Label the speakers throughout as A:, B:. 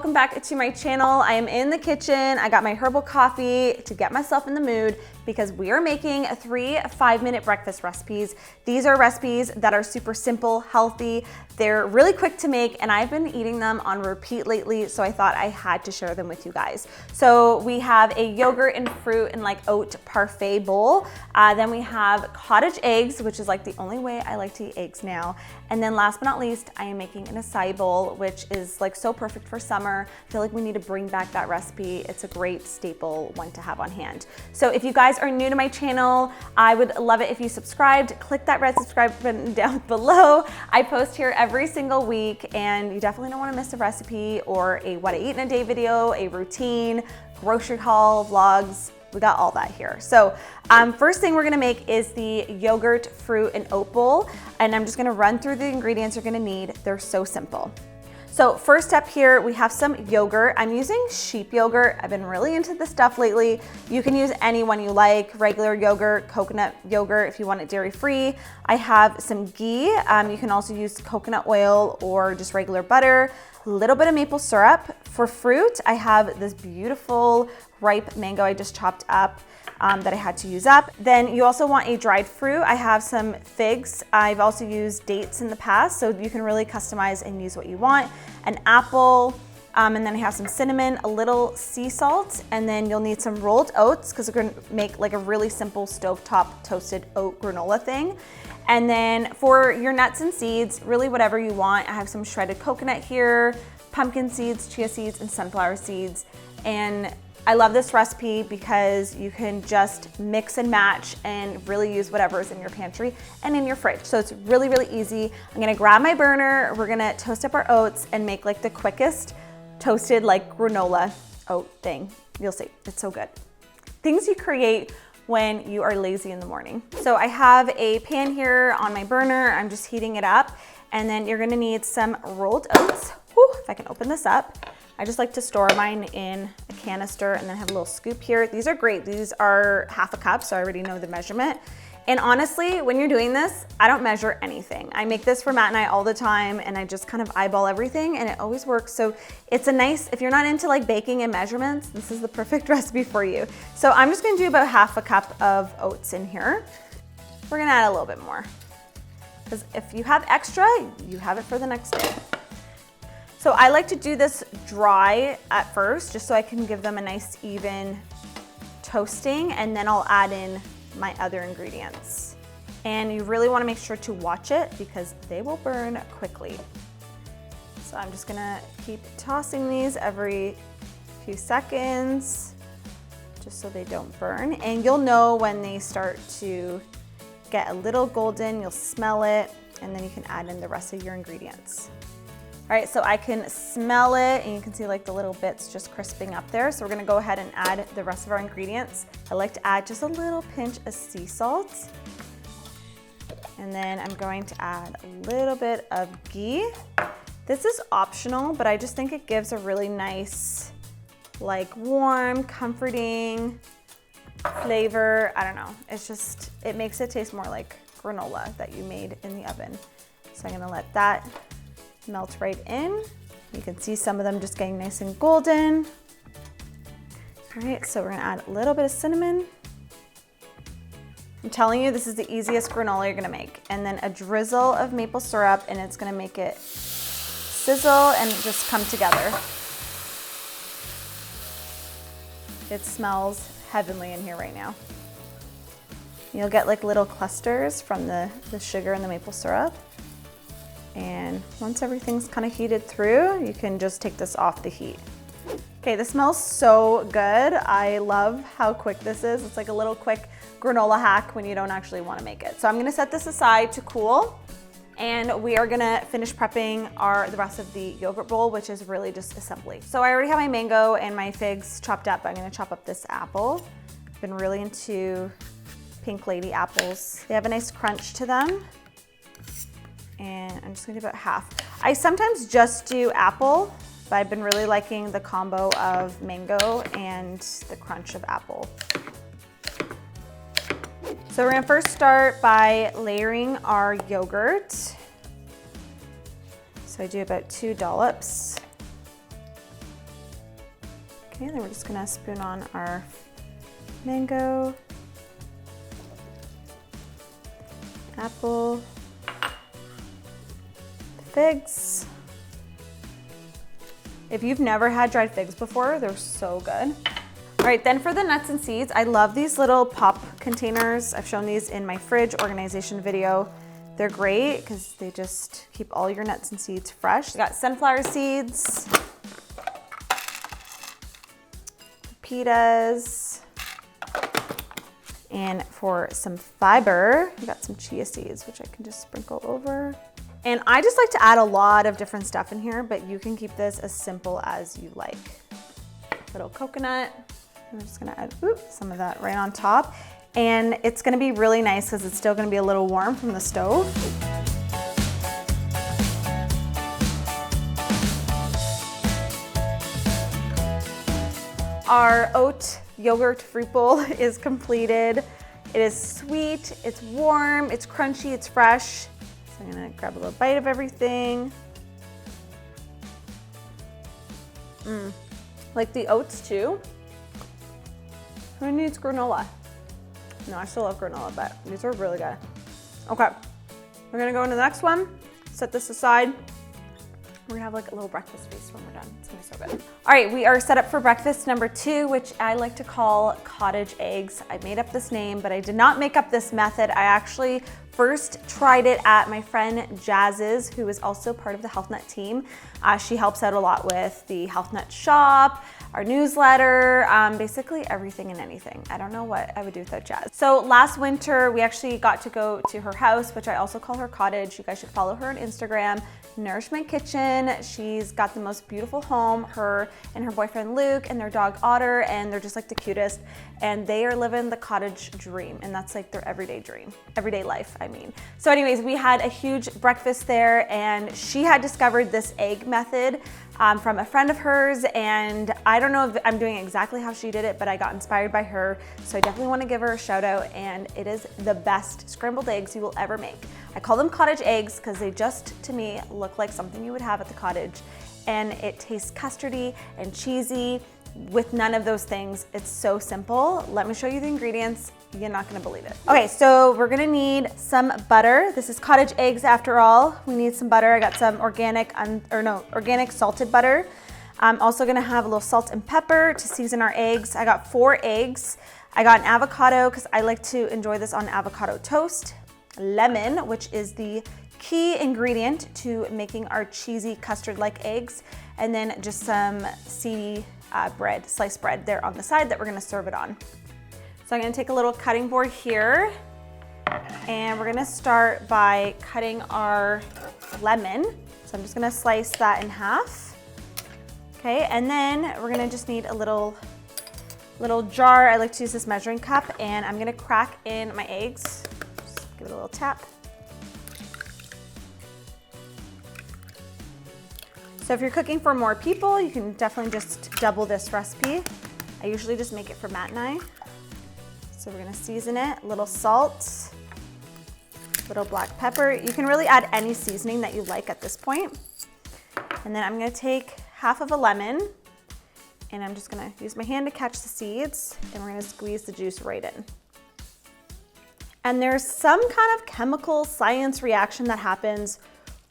A: welcome back to my channel. I am in the kitchen. I got my herbal coffee to get myself in the mood because we are making 3 5-minute breakfast recipes. These are recipes that are super simple, healthy. They're really quick to make, and I've been eating them on repeat lately, so I thought I had to share them with you guys. So we have a yogurt and fruit and like oat parfait bowl. Then we have cottage eggs, which is like the only way I like to eat eggs now. And then last but not least, I am making an acai bowl, which is like so perfect for summer. I feel like we need to bring back that recipe. It's a great staple one to have on hand. So if you guys are new to my channel, I would love it if you subscribed. Click that red subscribe button down below. I post here every single week, and you definitely don't want to miss a recipe or a what I eat in a day video, a routine, grocery haul, vlogs. We got all that here. So first thing we're gonna make is the yogurt, fruit, and oat bowl. And I'm just gonna run through the ingredients you're gonna need. They're so simple. So first up here, we have some yogurt. I'm using sheep yogurt. I've been really into this stuff lately. You can use any one you like, regular yogurt, coconut yogurt if you want it dairy-free. I have some ghee. You can also use coconut oil or just regular butter, a little bit of maple syrup. For fruit, I have this beautiful ripe mango I just chopped up that I had to use up. Then you also want a dried fruit. I have some figs. I've also used dates in the past, so you can really customize and use what you want. An apple, and then I have some cinnamon, a little sea salt, and then you'll need some rolled oats because we're gonna make like a really simple stovetop toasted oat granola thing. And then for your nuts and seeds, really whatever you want. I have some shredded coconut here, pumpkin seeds, chia seeds, and sunflower seeds. And I love this recipe because you can just mix and match and really use whatever is in your pantry and in your fridge. So it's really, really easy. I'm gonna grab my burner. We're gonna toast up our oats and make like the quickest toasted like granola oat thing. You'll see, it's so good. Things you create when you are lazy in the morning. So I have a pan here on my burner. I'm just heating it up. And then you're gonna need some rolled oats. Whew, if I can open this up. I just like to store mine in a canister and then have a little scoop here. These are great. These are half a cup, so I already know the measurement. And honestly, when you're doing this, I don't measure anything. I make this for Matt and I all the time, and I just kind of eyeball everything, and it always works. So it's a nice, if you're not into like baking and measurements, this is the perfect recipe for you. So I'm just gonna do about half a cup of oats in here. We're gonna add a little bit more, because if you have extra, you have it for the next day. So I like to do this dry at first, just so I can give them a nice even toasting, and then I'll add in my other ingredients. And you really wanna make sure to watch it because they will burn quickly. So I'm just gonna keep tossing these every few seconds, just so they don't burn. And you'll know when they start to get a little golden, you'll smell it, and then you can add in the rest of your ingredients. All right, so I can smell it, and you can see like the little bits just crisping up there. So we're gonna go ahead and add the rest of our ingredients. I like to add just a little pinch of sea salt. And then I'm going to add a little bit of ghee. This is optional, but I just think it gives a really nice, like warm, comforting flavor. I don't know, it's just, it makes it taste more like granola that you made in the oven. So I'm gonna let that melt right in. You can see some of them just getting nice and golden. All right, so we're gonna add a little bit of cinnamon. I'm telling you, this is the easiest granola you're gonna make. And then a drizzle of maple syrup, and it's gonna make it sizzle and just come together. It smells heavenly in here right now. You'll get like little clusters from the sugar and the maple syrup. And once everything's kind of heated through, you can just take this off the heat. Okay, this smells so good. I love how quick this is. It's like a little quick granola hack when you don't actually want to make it. So I'm gonna set this aside to cool, and we are gonna finish prepping the rest of the yogurt bowl, which is really just assembly. So I already have my mango and my figs chopped up. I'm gonna chop up this apple. I've been really into Pink Lady apples. They have a nice crunch to them. And I'm just gonna do about half. I sometimes just do apple, but I've been really liking the combo of mango and the crunch of apple. So we're gonna first start by layering our yogurt. So I do about 2 dollops. Okay, then we're just gonna spoon on our mango, apple, figs. If you've never had dried figs before, they're so good. All right, then for the nuts and seeds, I love these little pop containers. I've shown these in my fridge organization video. They're great because they just keep all your nuts and seeds fresh. We got sunflower seeds, pepitas, and for some fiber, we got some chia seeds, which I can just sprinkle over. And I just like to add a lot of different stuff in here, but you can keep this as simple as you like. Little coconut. I'm just gonna add some of that right on top. And it's gonna be really nice because it's still gonna be a little warm from the stove. Our oat yogurt fruit bowl is completed. It is sweet, it's warm, it's crunchy, it's fresh. So I'm gonna grab a little bite of everything. Like the oats too. Who needs granola? No, I still love granola, but these are really good. Okay, we're gonna go into the next one. Set this aside. We're gonna have like a little breakfast feast when we're done. It's gonna be so good. All right, we are set up for breakfast number 2, which I like to call cottage eggs. I made up this name, but I did not make up this method. I actually first tried it at my friend Jazz's, who is also part of the HealthNut team. She helps out a lot with the HealthNut shop, our newsletter, basically everything and anything. I don't know what I would do without Jazz. So last winter, we actually got to go to her house, which I also call her cottage. You guys should follow her on Instagram, Nourishment Kitchen. She's got the most beautiful home, her and her boyfriend Luke and their dog Otter, and they're just like the cutest. And they are living the cottage dream, and that's like their everyday dream, everyday life, I mean. So anyways, we had a huge breakfast there, and she had discovered this egg method from a friend of hers, and I don't know if I'm doing exactly how she did it, but I got inspired by her, so I definitely want to give her a shout out, and it is the best scrambled eggs you will ever make. I call them cottage eggs because they just, to me, look like something you would have at the cottage, and it tastes custardy and cheesy with none of those things. It's so simple. Let me show you the ingredients. You're not gonna believe it. Okay, so we're gonna need some butter. This is cottage eggs after all. We need some butter. I got some organic salted butter. I'm also gonna have a little salt and pepper to season our eggs. I got 4 eggs. I got an avocado because I like to enjoy this on avocado toast. Lemon, which is the key ingredient to making our cheesy custard-like eggs. And then just some seedy bread, sliced bread there on the side that we're gonna serve it on. So I'm gonna take a little cutting board here, and we're gonna start by cutting our lemon. So I'm just gonna slice that in half. Okay, and then we're gonna just need a little jar. I like to use this measuring cup, and I'm gonna crack in my eggs. Just give it a little tap. So if you're cooking for more people, you can definitely just double this recipe. I usually just make it for Matt and I. So we're gonna season it, a little salt, little black pepper. You can really add any seasoning that you like at this point. And then I'm gonna take half of a lemon, and I'm just gonna use my hand to catch the seeds, and we're gonna squeeze the juice right in. And there's some kind of chemical science reaction that happens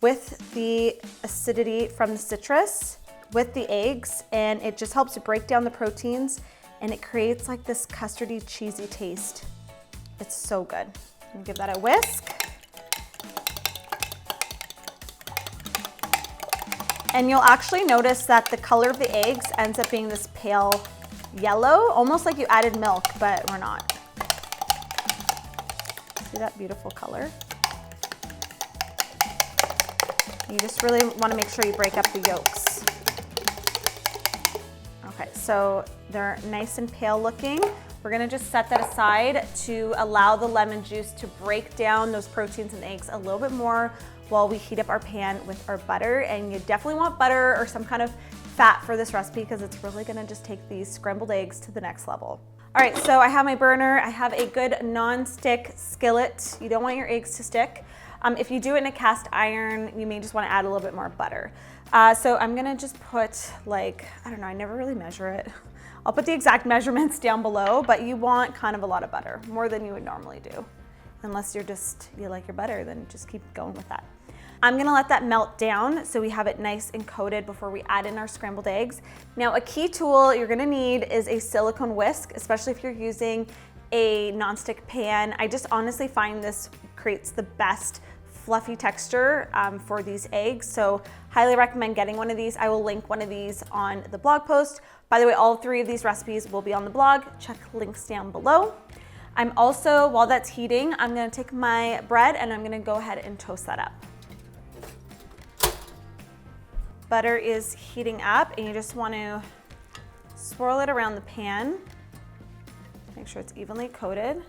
A: with the acidity from the citrus with the eggs, and it just helps to break down the proteins, and it creates like this custardy, cheesy taste. It's so good. I'm gonna give that a whisk. And you'll actually notice that the color of the eggs ends up being this pale yellow, almost like you added milk, but we're not. See that beautiful color? You just really want to make sure you break up the yolks. Okay, so they're nice and pale looking. We're gonna just set that aside to allow the lemon juice to break down those proteins in the eggs a little bit more while we heat up our pan with our butter. And you definitely want butter or some kind of fat for this recipe because it's really gonna just take these scrambled eggs to the next level. All right, so I have my burner. I have a good non-stick skillet. You don't want your eggs to stick. If you do it in a cast iron, you may just want to add a little bit more butter. So I'm gonna just put like, I don't know, I never really measure it. I'll put the exact measurements down below, but you want kind of a lot of butter, more than you would normally do. Unless you like your butter, then just keep going with that. I'm gonna let that melt down so we have it nice and coated before we add in our scrambled eggs. Now, a key tool you're gonna need is a silicone whisk, especially if you're using a nonstick pan. I just honestly find this creates the best fluffy texture for these eggs. So highly recommend getting one of these. I will link one of these on the blog post. By the way, all 3 of these recipes will be on the blog. Check links down below. I'm also, while that's heating, I'm gonna take my bread and I'm gonna go ahead and toast that up. Butter is heating up and you just want to swirl it around the pan. Make sure it's evenly coated.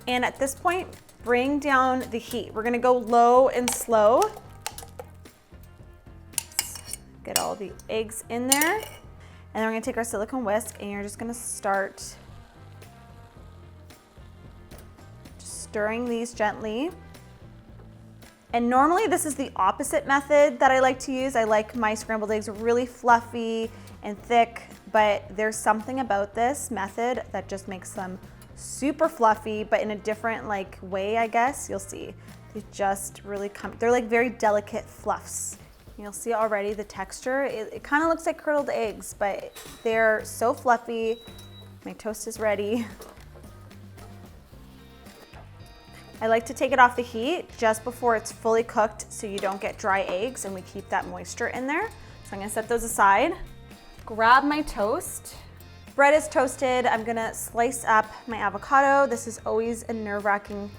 A: And at this point, bring down the heat. We're gonna go low and slow. Get all the eggs in there. And then we're gonna take our silicone whisk and you're just gonna start just stirring these gently. And normally this is the opposite method that I like to use. I like my scrambled eggs really fluffy and thick, but there's something about this method that just makes them super fluffy, but in a different way, I guess. You'll see. They just really they're like very delicate fluffs. You'll see already the texture. It kind of looks like curdled eggs, but they're so fluffy. My toast is ready. I like to take it off the heat just before it's fully cooked so you don't get dry eggs and we keep that moisture in there. So I'm gonna set those aside. Grab my toast. Bread is toasted. I'm gonna slice up my avocado. This is always a nerve-wracking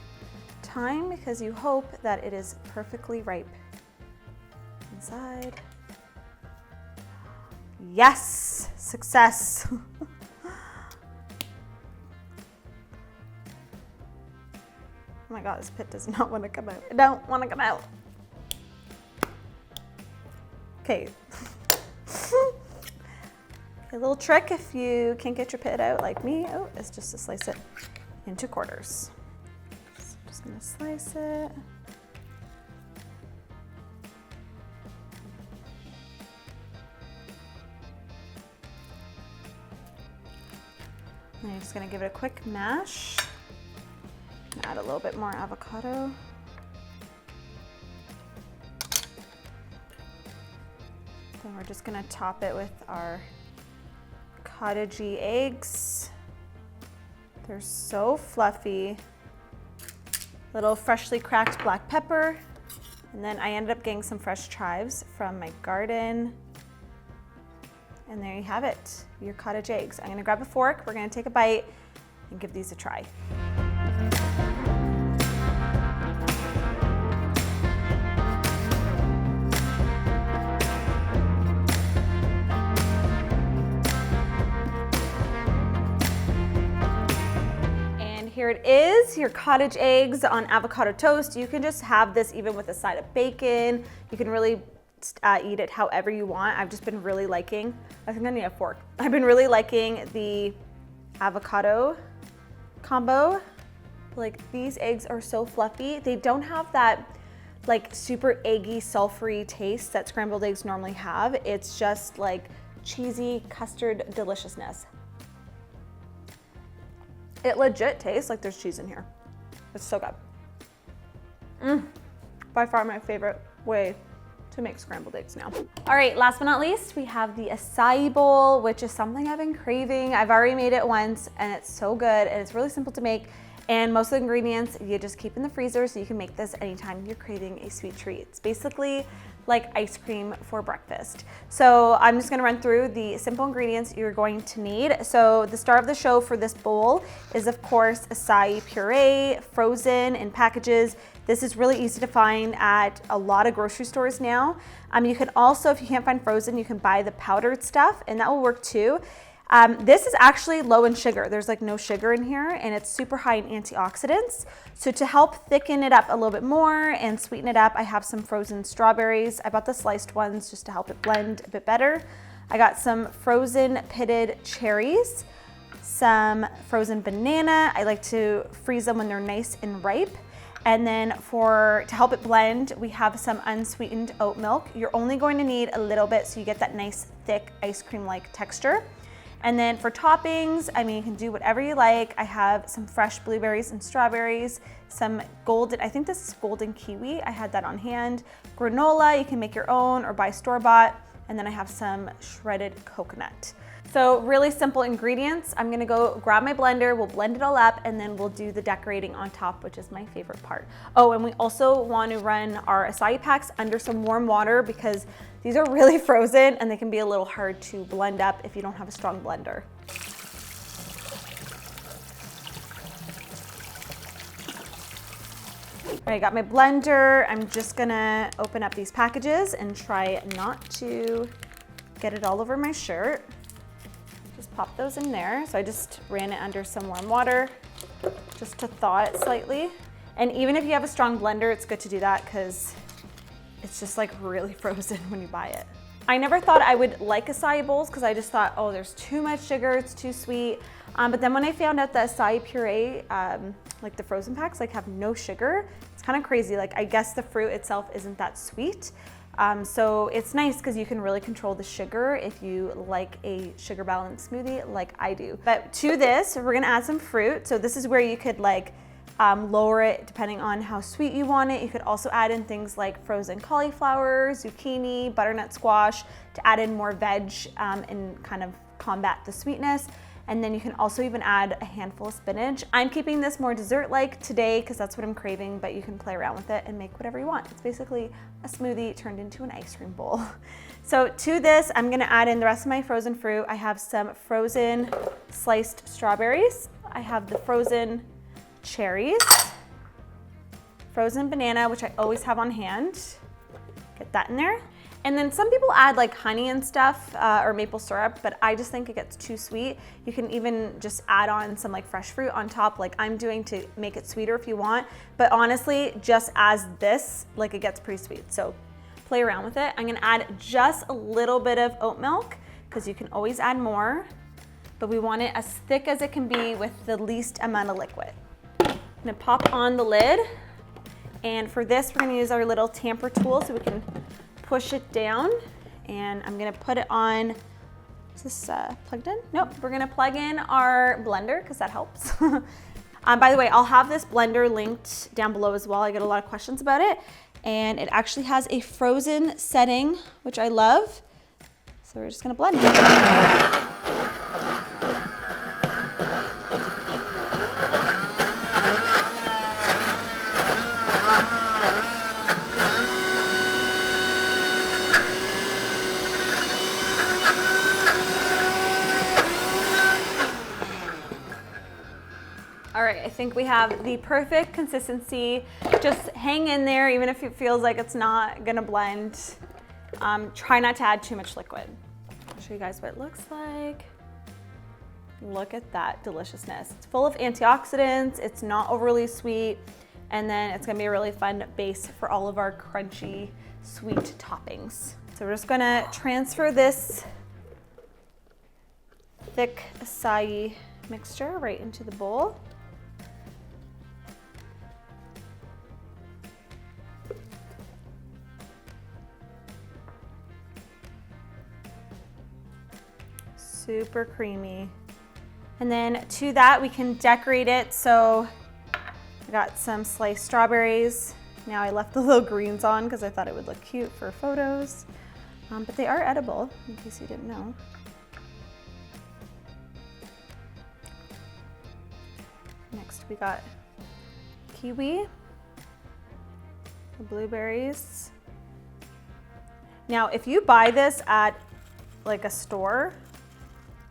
A: time because you hope that it is perfectly ripe inside. Yes, success. Oh my God, this pit does not want to come out. I don't want to come out. Okay. A little trick if you can't get your pit out like me, is just to slice it into quarters. So I'm just gonna slice it. And I'm just gonna give it a quick mash. Add a little bit more avocado. Then we're just gonna top it with our cottagey eggs. They're so fluffy. Little freshly cracked black pepper. And then I ended up getting some fresh chives from my garden. And there you have it, your cottage eggs. I'm gonna grab a fork, we're gonna take a bite and give these a try. Here it is, your cottage eggs on avocado toast. You can just have this even with a side of bacon. You can really eat it however you want. I've just been really liking, I think I need a fork. I've been really liking the avocado combo. These eggs are so fluffy. They don't have that super eggy, sulfury taste that scrambled eggs normally have. It's just cheesy custard deliciousness. It legit tastes like there's cheese in here. It's so good. By far my favorite way to make scrambled eggs now. All right, last but not least, we have the acai bowl, which is something I've been craving. I've already made it once and it's so good and it's really simple to make. And most of the ingredients you just keep in the freezer so you can make this anytime you're craving a sweet treat. It's basically like ice cream for breakfast. So I'm just gonna run through the simple ingredients you're going to need. So the star of the show for this bowl is of course acai puree, frozen in packages. This is really easy to find at a lot of grocery stores now. You can also, if you can't find frozen, you can buy the powdered stuff and that will work too. This is actually low in sugar. There's no sugar in here and it's super high in antioxidants. So to help thicken it up a little bit more and sweeten it up, I have some frozen strawberries. I bought the sliced ones just to help it blend a bit better. I got some frozen pitted cherries, some frozen banana. I like to freeze them when they're nice and ripe. And then to help it blend, we have some unsweetened oat milk. You're only going to need a little bit so you get that nice thick ice cream-like texture. And then for toppings, I mean, you can do whatever you like. I have some fresh blueberries and strawberries, some golden, I think this is golden kiwi. I had that on hand. Granola, you can make your own or buy store-bought. And then I have some shredded coconut. So really simple ingredients. I'm gonna go grab my blender, we'll blend it all up, and then we'll do the decorating on top, which is my favorite part. Oh, and we also want to run our acai packs under some warm water because these are really frozen and they can be a little hard to blend up if you don't have a strong blender. All right, I got my blender. I'm just gonna open up these packages and try not to get it all over my shirt. Just pop those in there. So I just ran it under some warm water just to thaw it slightly. And even if you have a strong blender, it's good to do that because it's just like really frozen when you buy it. I never thought I would like acai bowls because I just thought, oh, there's too much sugar, it's too sweet. But then when I found out the acai puree, like the frozen packs, like have no sugar, it's kind of crazy. Like I guess the fruit itself isn't that sweet. So it's nice because you can really control the sugar if you like a sugar balanced smoothie like I do. But to this, we're gonna add some fruit. So this is where you could like lower it depending on how sweet you want it. You could also add in things like frozen cauliflower, zucchini, butternut squash to add in more veg and kind of combat the sweetness. And then you can also even add a handful of spinach. I'm keeping this more dessert-like today because that's what I'm craving, but you can play around with it and make whatever you want. It's basically a smoothie turned into an ice cream bowl. So to this, I'm gonna add in the rest of my frozen fruit. I have some frozen sliced strawberries. I have the frozen cherries, frozen banana, which I always have on hand. Get that in there. And then some people add like honey and stuff or maple syrup, but I just think it gets too sweet. You can even just add on some like fresh fruit on top like I'm doing to make it sweeter if you want. But honestly, just as this, like it gets pretty sweet. So play around with it. I'm gonna add just a little bit of oat milk because you can always add more, but we want it as thick as it can be with the least amount of liquid. I'm gonna pop on the lid. And for this, we're gonna use our little tamper tool so we can push it down, and I'm gonna put it on, is this plugged in? Nope, we're gonna plug in our blender because that helps. By the way, I'll have this blender linked down below as well. I get a lot of questions about it, and it actually has a frozen setting, which I love. So we're just gonna blend it. All right, I think we have the perfect consistency. Just hang in there, even if it feels like it's not gonna blend. Try not to add too much liquid. I'll show you guys what it looks like. Look at that deliciousness. It's full of antioxidants, it's not overly sweet, and then it's gonna be a really fun base for all of our crunchy, sweet toppings. So we're just gonna transfer this thick acai mixture right into the bowl. Super creamy. And then to that, we can decorate it. So I got some sliced strawberries. Now I left the little greens on because I thought it would look cute for photos. But they are edible, in case you didn't know. Next we got kiwi, the blueberries. Now if you buy this at like a store,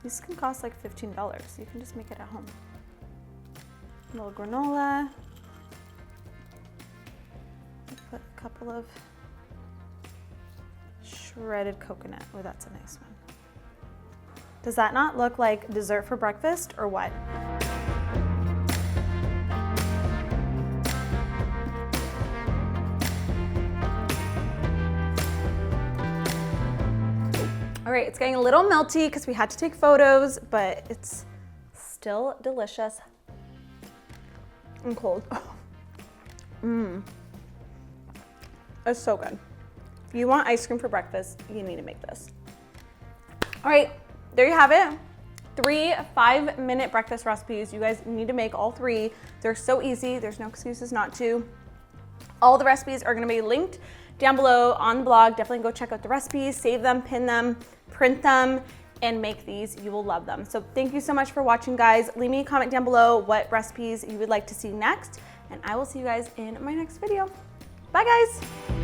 A: these can cost like $15. You can just make it at home. A little granola. Put a couple of shredded coconut. Oh, that's a nice one. Does that not look like dessert for breakfast or what? All right, it's getting a little melty because we had to take photos, but it's still delicious and cold. It's so good. If you want ice cream for breakfast, you need to make this. All right, there you have it. 3 5-minute breakfast recipes. You guys need to make all 3. They're so easy. There's no excuses not to. All the recipes are gonna be linked down below on the blog. Definitely go check out the recipes, save them, pin them, print them, and make these. You will love them. So thank you so much for watching, guys. Leave me a comment down below what recipes you would like to see next, and I will see you guys in my next video. Bye, guys.